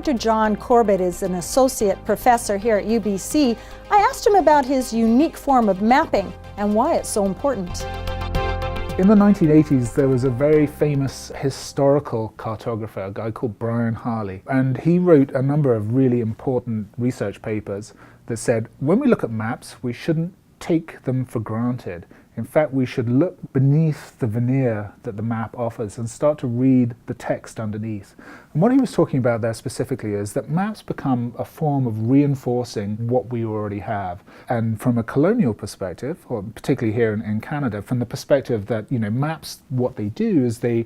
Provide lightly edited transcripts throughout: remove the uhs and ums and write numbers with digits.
Dr. Jon Corbett is an associate professor here at UBC. I asked him about his unique form of mapping and why it's so important. In the 1980s, there was a very famous historical cartographer, a guy called Brian Harley, and he wrote a number of really important research papers that said, when we look at maps, we shouldn't take them for granted. In fact, we should look beneath the veneer that the map offers and start to read the text underneath. And what he was talking about there specifically is that maps become a form of reinforcing what we already have. And from a colonial perspective, or particularly here in Canada, from the perspective that, maps, what they do is they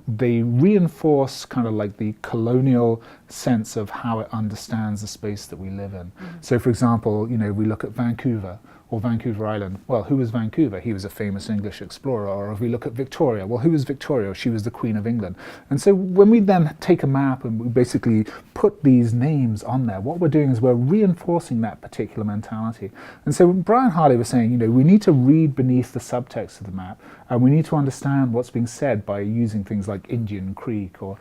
reinforce kind of like the colonial sense of how it understands the space that we live in. Mm-hmm. So for example, we look at Vancouver or Vancouver Island. Well, who was Vancouver? He was a famous English explorer. Or if we look at Victoria, well, who was Victoria? She was the Queen of England. And so when we then take a map and we basically put these names on there, what we're doing is we're reinforcing that particular mentality. And so Brian Harley was saying, we need to read beneath the subtext of the map, and we need to understand what's being said by using things like Indian Creek or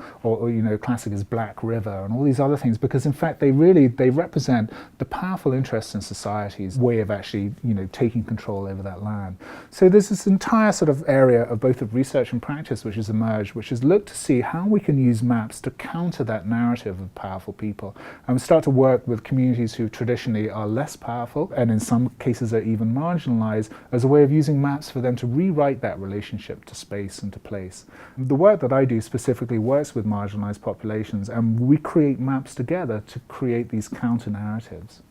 classic as Black River and all these other things, because in fact they represent the powerful interests in society's way of actually taking control over that land. So there's this entire sort of area of both of research and practice which has emerged, which has looked to see how we can use maps to counter that narrative of powerful people, and we start to work with communities who traditionally are less powerful and in some cases are even marginalized, as a way of using maps for them to rewrite that relationship to space and to place. The work that I do specifically works with marginalized populations, and we create maps together to create these counter narratives.